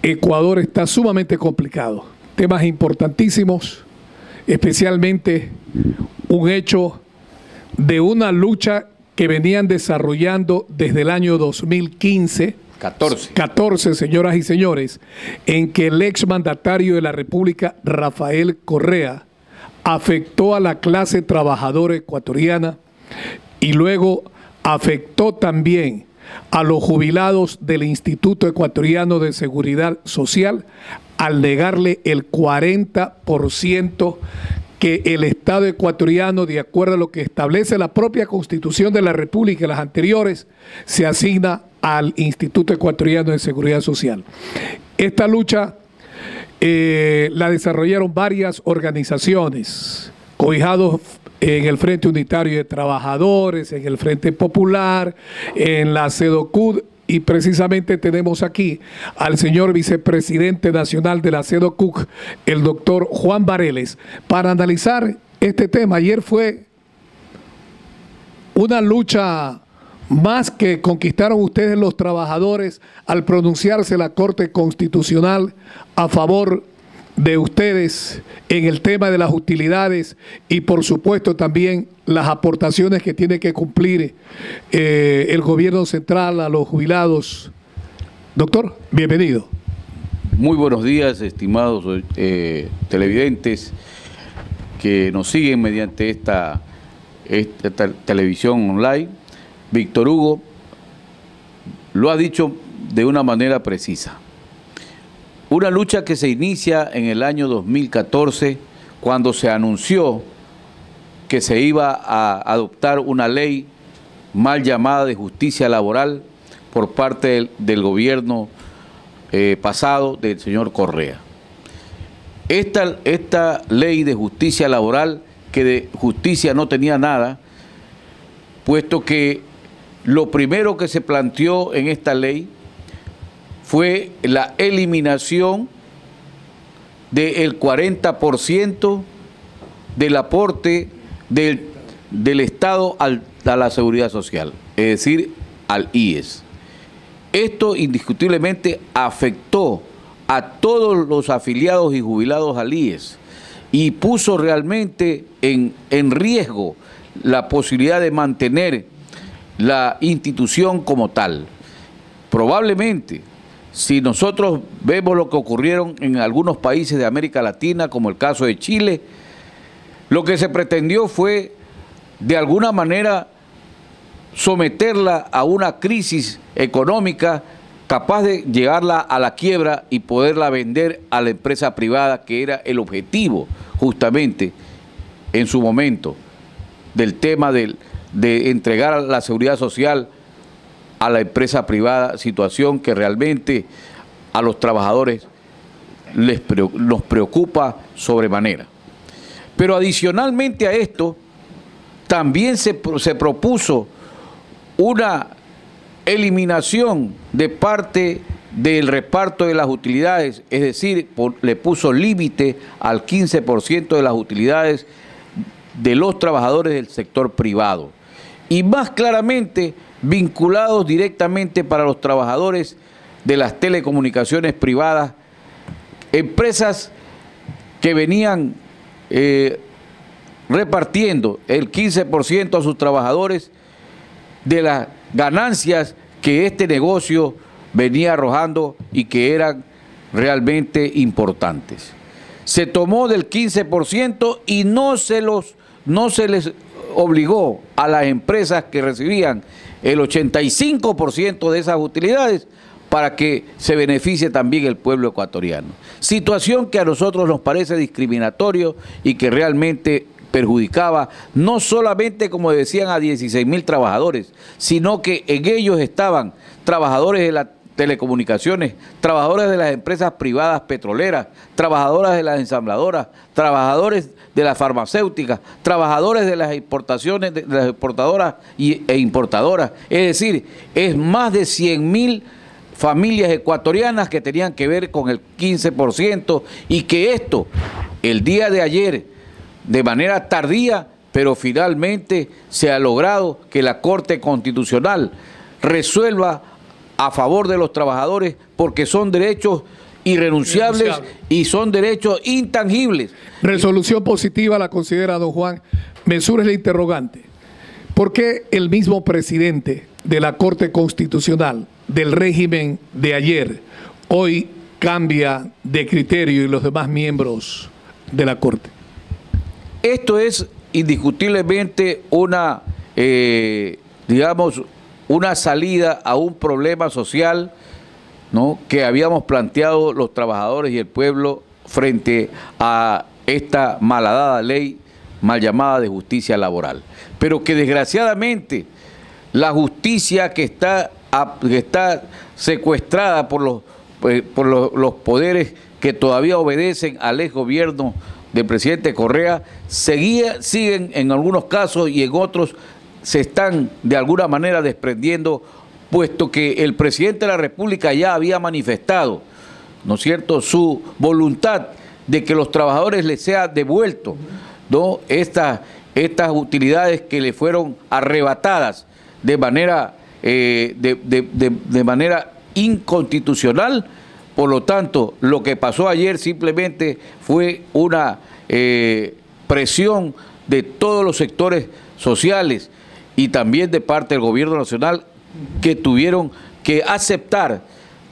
Ecuador está sumamente complicado. Temas importantísimos, especialmente un hecho de una lucha que venían desarrollando desde el año 2015. 14, señoras y señores, en que el exmandatario de la República, Rafael Correa, afectó a la clase trabajadora ecuatoriana y luego afectó también a los jubilados del Instituto Ecuatoriano de Seguridad Social al negarle el 40% que el Estado ecuatoriano, de acuerdo a lo que establece la propia Constitución de la República y las anteriores, se asigna al Instituto Ecuatoriano de Seguridad Social. Esta lucha la desarrollaron varias organizaciones, cobijados en el Frente Unitario de Trabajadores, en el Frente Popular, en la CEDOCUD, y precisamente tenemos aquí al señor vicepresidente nacional de la CEDOCUD, el doctor Juan Vareles, para analizar este tema. Ayer fue una lucha más que conquistaron ustedes los trabajadores al pronunciarse la Corte Constitucional a favor de ustedes en el tema de las utilidades y por supuesto también las aportaciones que tiene que cumplir el gobierno central a los jubilados. Doctor, bienvenido. Muy buenos días, estimados televidentes que nos siguen mediante esta televisión online. Víctor Hugo lo ha dicho de una manera precisa. Una lucha que se inicia en el año 2014, cuando se anunció que se iba a adoptar una ley mal llamada de justicia laboral por parte del gobierno pasado del señor Correa. Esta ley de justicia laboral, que de justicia no tenía nada, puesto que lo primero que se planteó en esta ley fue la eliminación del 40% del aporte del Estado a la Seguridad Social, es decir, al IES. Esto indiscutiblemente afectó a todos los afiliados y jubilados al IES y puso realmente en riesgo la posibilidad de mantener la institución como tal. Probablemente, si nosotros vemos lo que ocurrieron en algunos países de América Latina, como el caso de Chile, lo que se pretendió fue, de alguna manera, someterla a una crisis económica capaz de llevarla a la quiebra y poderla vender a la empresa privada, que era el objetivo, justamente, en su momento, del tema de entregar la seguridad social a la empresa privada, situación que realmente a los trabajadores nos preocupa sobremanera. Pero adicionalmente a esto, también se propuso una eliminación de parte del reparto de las utilidades, es decir, le puso límite al 15% de las utilidades de los trabajadores del sector privado. Y más claramente vinculados directamente para los trabajadores de las telecomunicaciones privadas, empresas que venían repartiendo el 15% a sus trabajadores de las ganancias que este negocio venía arrojando y que eran realmente importantes. Se tomó del 15% y no se les obligó a las empresas que recibían el 85% de esas utilidades para que se beneficie también el pueblo ecuatoriano. Situación que a nosotros nos parece discriminatorio y que realmente perjudicaba no solamente, como decían, a 16.000 trabajadores, sino que en ellos estaban trabajadores de las telecomunicaciones, trabajadores de las empresas privadas petroleras, trabajadoras de las ensambladoras, trabajadores de las farmacéuticas, trabajadores de las exportaciones, de las exportadoras e importadoras. Es decir, es más de 100.000 familias ecuatorianas que tenían que ver con el 15% y que esto, el día de ayer, de manera tardía, pero finalmente se ha logrado que la Corte Constitucional resuelva a favor de los trabajadores, porque son derechos irrenunciables y son derechos intangibles. Resolución positiva la considera don Juan. Me surge el interrogante. ¿Por qué el mismo presidente de la Corte Constitucional del régimen de ayer hoy cambia de criterio y los demás miembros de la Corte? Esto es indiscutiblemente una, digamos, una salida a un problema social, ¿no?, que habíamos planteado los trabajadores y el pueblo frente a esta malhadada ley mal llamada de justicia laboral. Pero que desgraciadamente la justicia que está secuestrada por los poderes que todavía obedecen al ex gobierno del presidente Correa, siguen en algunos casos y en otros se están de alguna manera desprendiendo, puesto que el presidente de la República ya había manifestado, ¿no es cierto?, su voluntad de que los trabajadores les sea devuelto, ¿no?, estas utilidades que le fueron arrebatadas de manera inconstitucional. Por lo tanto, lo que pasó ayer simplemente fue una presión de todos los sectores sociales y también de parte del gobierno nacional, que tuvieron que aceptar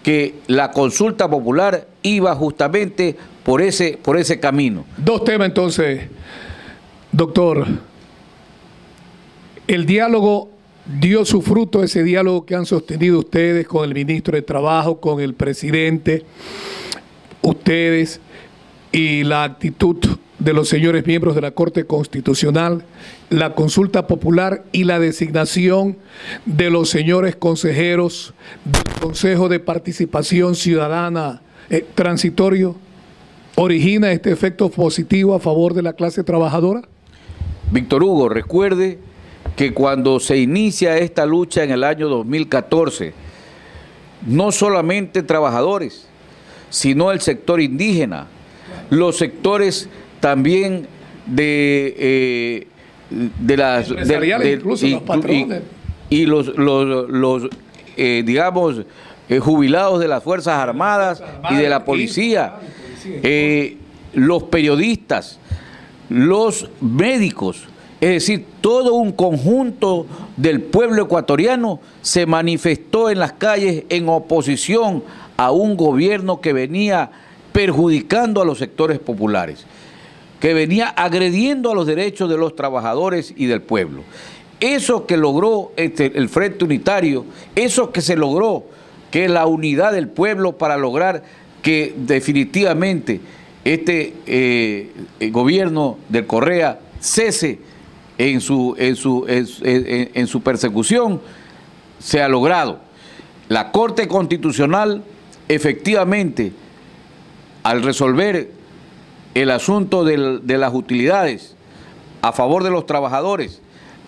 que la consulta popular iba justamente por ese camino. Dos temas entonces, doctor. El diálogo dio su fruto, ese diálogo que han sostenido ustedes con el ministro de Trabajo, con el presidente, ustedes, y la actitud de los señores miembros de la Corte Constitucional, la consulta popular y la designación de los señores consejeros del Consejo de Participación Ciudadana transitorio, ¿origina este efecto positivo a favor de la clase trabajadora? Víctor Hugo, recuerde que cuando se inicia esta lucha en el año 2014, no solamente trabajadores, sino el sector indígena, los sectores también de incluso los patrones y los digamos, jubilados de las Fuerzas Armadas y de la policía, los periodistas, los médicos. Es decir, todo un conjunto del pueblo ecuatoriano se manifestó en las calles en oposición a un gobierno que venía perjudicando a los sectores populares, que venía agrediendo a los derechos de los trabajadores y del pueblo. Eso que logró el Frente Unitario, eso que se logró, que es la unidad del pueblo para lograr que definitivamente este gobierno del Correa cese en su persecución, se ha logrado. La Corte Constitucional, efectivamente, al resolver el asunto de las utilidades a favor de los trabajadores,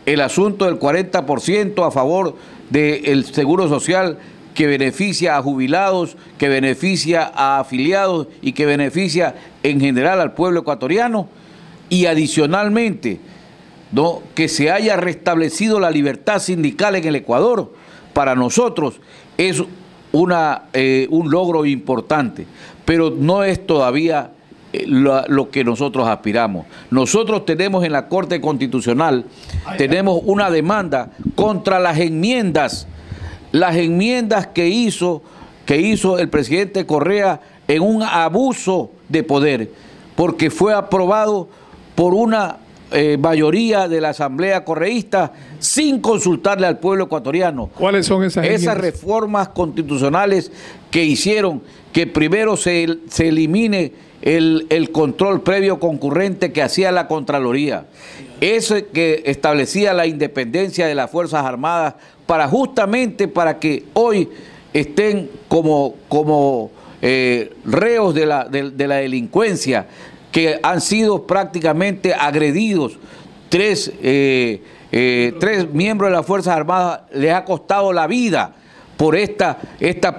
el asunto del 40% a favor del seguro social que beneficia a jubilados, que beneficia a afiliados y que beneficia en general al pueblo ecuatoriano, y adicionalmente, ¿no?, que se haya restablecido la libertad sindical en el Ecuador, para nosotros es un logro importante, pero no es todavía lo que nosotros aspiramos. Nosotros tenemos en la Corte Constitucional, tenemos una demanda contra las enmiendas que hizo el presidente Correa en un abuso de poder, porque fue aprobado por una mayoría de la Asamblea Correísta sin consultarle al pueblo ecuatoriano. ¿Cuáles son esas enmiendas? Esas reformas constitucionales que hicieron que primero se elimine el control previo concurrente que hacía la Contraloría, ese que establecía la independencia de las Fuerzas Armadas justamente para que hoy estén como reos de la delincuencia, que han sido prácticamente agredidos. Tres miembros de las Fuerzas Armadas les ha costado la vida por esta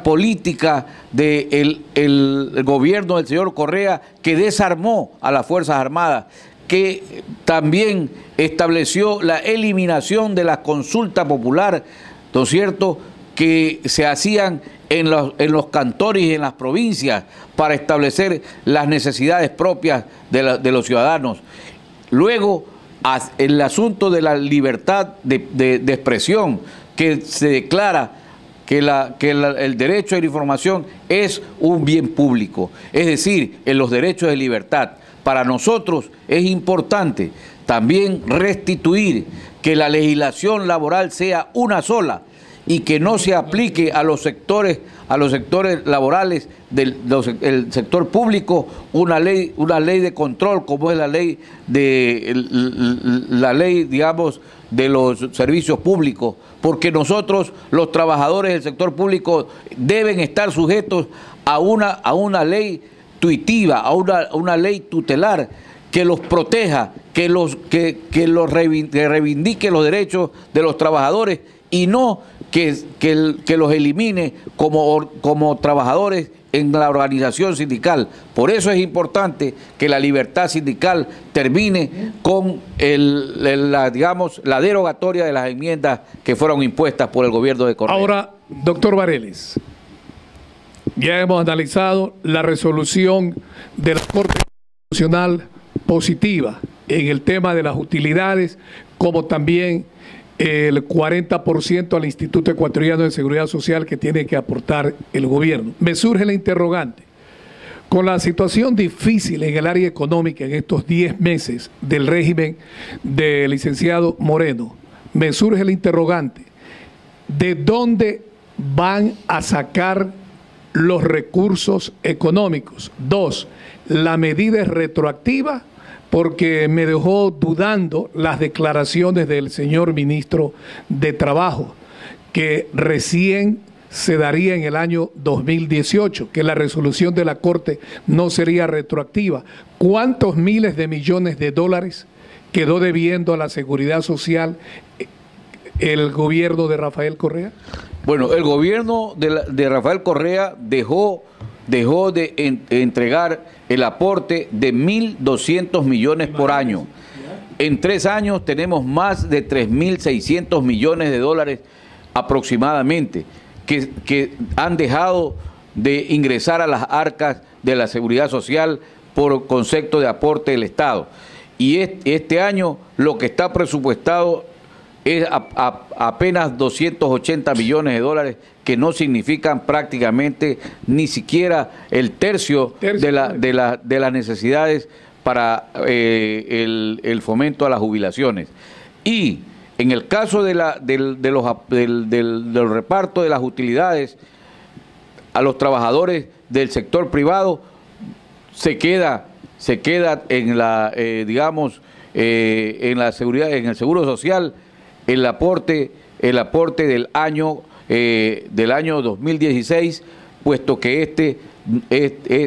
política del gobierno del señor Correa, que desarmó a las Fuerzas Armadas, que también estableció la eliminación de la consulta popular, ¿no es cierto?, que se hacían en los cantores y en las provincias para establecer las necesidades propias de los ciudadanos. Luego, el asunto de la libertad de expresión, que se declara que el derecho a la información es un bien público, es decir, en los derechos de libertad. Para nosotros es importante también restituir que la legislación laboral sea una sola y que no se aplique a los sectores laborales del sector público una ley de control, como es la ley digamos, de los servicios públicos, porque nosotros, los trabajadores del sector público, deben estar sujetos a una ley tuitiva, a una ley tutelar que los proteja, que reivindique los derechos de los trabajadores y no que los elimine como trabajadores en la organización sindical. Por eso es importante que la libertad sindical termine con la derogatoria de las enmiendas que fueron impuestas por el gobierno de Correa. Ahora, doctor Vareles, ya hemos analizado la resolución de la Corte Constitucional positiva en el tema de las utilidades, como también el 40% al Instituto Ecuatoriano de Seguridad Social que tiene que aportar el gobierno. Me surge la interrogante. Con la situación difícil en el área económica en estos 10 meses del régimen del licenciado Moreno, me surge la interrogante. ¿De dónde van a sacar los recursos económicos? 2, ¿la medida es retroactiva? Porque me dejó dudando las declaraciones del señor ministro de Trabajo, que recién se daría en el año 2018, que la resolución de la Corte no sería retroactiva. ¿Cuántos miles de millones de dólares quedó debiendo a la Seguridad Social el gobierno de Rafael Correa? Bueno, el gobierno de Rafael Correa dejó de entregar el aporte de 1.200 millones por año. En 3 años tenemos más de 3.600 millones de dólares aproximadamente que han dejado de ingresar a las arcas de la Seguridad Social por concepto de aporte del Estado. Y este año lo que está presupuestado es apenas 280 millones de dólares, que no significan prácticamente ni siquiera el tercio de las necesidades para el fomento a las jubilaciones. Y en el caso del reparto de las utilidades a los trabajadores del sector privado, se queda en en la seguridad, en el seguro social, el aporte del año 2016, puesto que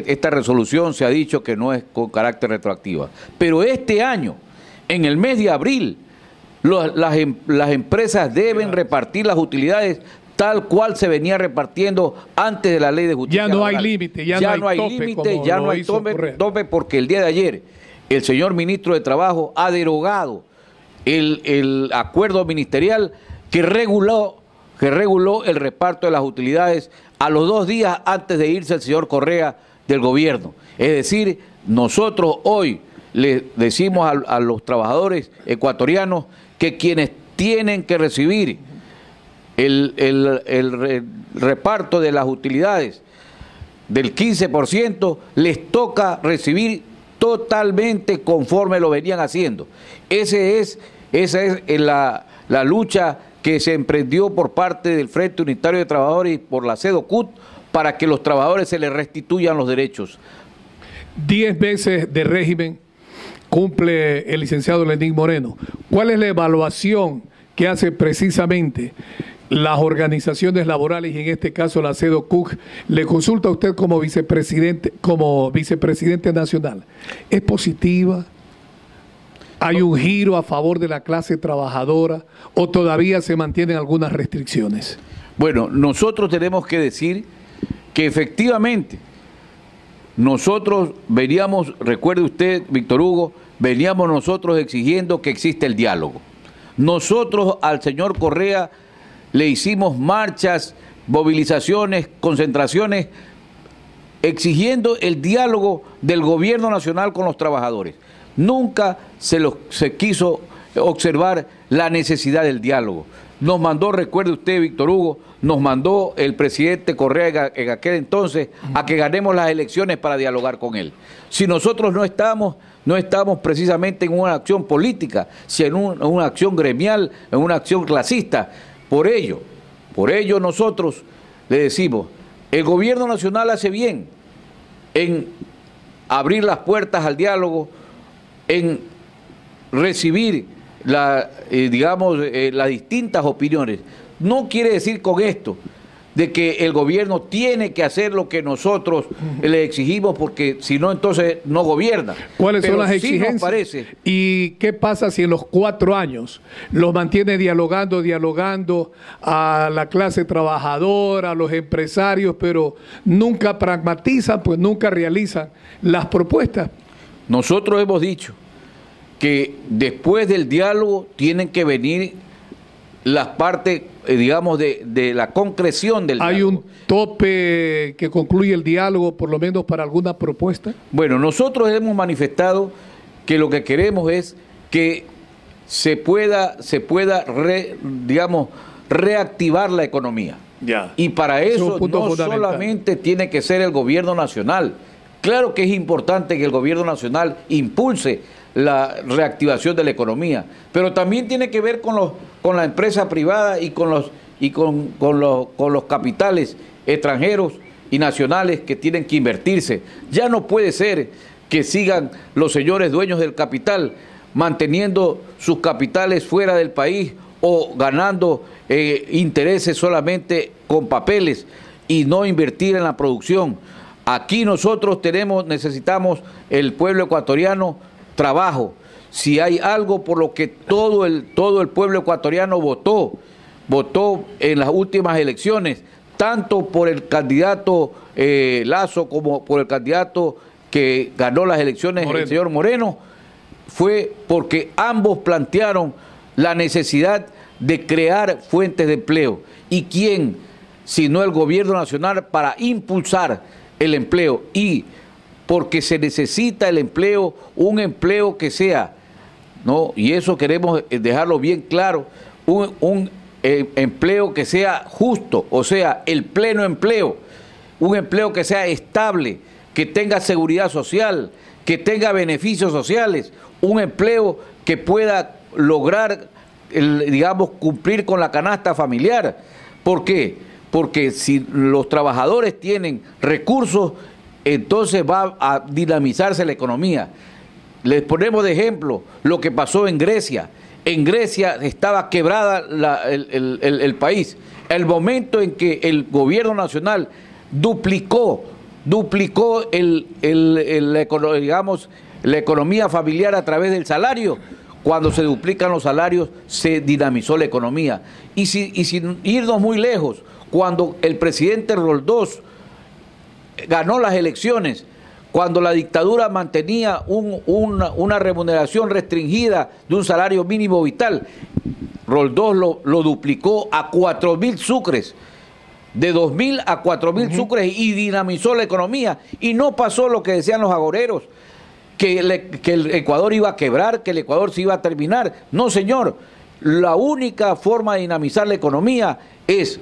esta resolución se ha dicho que no es con carácter retroactiva. Pero este año, en el mes de abril, las empresas deben repartir las utilidades tal cual se venía repartiendo antes de la ley de justicia laboral. Ya no hay límite, ya no hay tope, porque el día de ayer el señor ministro de Trabajo ha derogado el acuerdo ministerial que reguló el reparto de las utilidades a los 2 días antes de irse el señor Correa del gobierno. Es decir, nosotros hoy le decimos a los trabajadores ecuatorianos que quienes tienen que recibir el reparto de las utilidades del 15%, les toca recibir totalmente conforme lo venían haciendo. Esa es la lucha que se emprendió por parte del Frente Unitario de Trabajadores y por la CEDOCUT para que los trabajadores se les restituyan los derechos. 10 meses de régimen cumple el licenciado Lenín Moreno. ¿Cuál es la evaluación que hace precisamente las organizaciones laborales y en este caso la CEDOCUT? Le consulta a usted como vicepresidente nacional. ¿Es positiva? ¿Hay un giro a favor de la clase trabajadora o todavía se mantienen algunas restricciones? Bueno, nosotros tenemos que decir que efectivamente nosotros veníamos, recuerde usted, Víctor Hugo, veníamos nosotros exigiendo que exista el diálogo. Nosotros al señor Correa le hicimos marchas, movilizaciones, concentraciones, exigiendo el diálogo del gobierno nacional con los trabajadores. Nunca se quiso observar la necesidad del diálogo. Nos mandó, recuerde usted, Víctor Hugo, nos mandó el presidente Correa en aquel entonces a que ganemos las elecciones para dialogar con él. Si nosotros no estamos precisamente en una acción política, sino en una acción gremial, en una acción clasista. Por ello nosotros le decimos, el gobierno nacional hace bien en abrir las puertas al diálogo, en recibir las distintas opiniones. No quiere decir con esto de que el gobierno tiene que hacer lo que nosotros le exigimos, porque si no, entonces no gobierna. ¿Cuáles son las sí exigencias? Nos parece. ¿Y qué pasa si en los 4 años los mantiene dialogando a la clase trabajadora, a los empresarios, pero nunca pragmatizan, pues nunca realizan las propuestas? Nosotros hemos dicho que después del diálogo tienen que venir las partes, de la concreción del diálogo. ¿Hay un tope que concluye el diálogo, por lo menos para alguna propuesta? Bueno, nosotros hemos manifestado que lo que queremos es que se pueda reactivar la economía. Ya. Y para eso no solamente tiene que ser el gobierno nacional. Claro que es importante que el gobierno nacional impulse la reactivación de la economía, pero también tiene que ver con la empresa privada y con los capitales extranjeros y nacionales que tienen que invertirse. Ya no puede ser que sigan los señores dueños del capital manteniendo sus capitales fuera del país o ganando intereses solamente con papeles y no invertir en la producción. Aquí nosotros necesitamos el pueblo ecuatoriano trabajo. Si hay algo por lo que todo el pueblo ecuatoriano votó en las últimas elecciones, tanto por el candidato Lasso como por el candidato que ganó las elecciones, el señor Moreno, fue porque ambos plantearon la necesidad de crear fuentes de empleo. ¿Y quién, sino el gobierno nacional, para impulsar el empleo? Y porque se necesita el empleo, un empleo que sea, ¿no? Y eso queremos dejarlo bien claro, un empleo que sea justo, o sea, el pleno empleo, un empleo que sea estable, que tenga seguridad social, que tenga beneficios sociales, un empleo que pueda lograr, cumplir con la canasta familiar. ¿Por qué? Porque si los trabajadores tienen recursos, entonces va a dinamizarse la economía. Les ponemos de ejemplo lo que pasó en Grecia. En Grecia estaba quebrada el país. El momento en que el gobierno nacional duplicó la economía familiar a través del salario, cuando se duplican los salarios, se dinamizó la economía. Y sin irnos muy lejos, cuando el presidente Roldós ganó las elecciones, cuando la dictadura mantenía una remuneración restringida de un salario mínimo vital, Roldós lo duplicó a 4.000 sucres, de 2.000 a 4.000 sucres, y dinamizó la economía. Y no pasó lo que decían los agoreros, que el Ecuador iba a quebrar, que el Ecuador se iba a terminar. No, señor, la única forma de dinamizar la economía es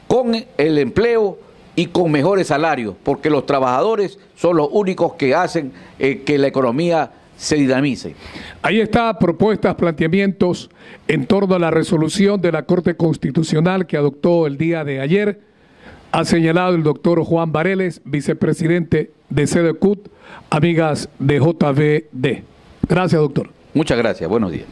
con el empleo y con mejores salarios, porque los trabajadores son los únicos que hacen que la economía se dinamice. Ahí está, propuestas, planteamientos en torno a la resolución de la Corte Constitucional que adoptó el día de ayer. Ha señalado el doctor Juan Bareles, vicepresidente de CDCUT, amigas de JVD. Gracias, doctor. Muchas gracias, buenos días.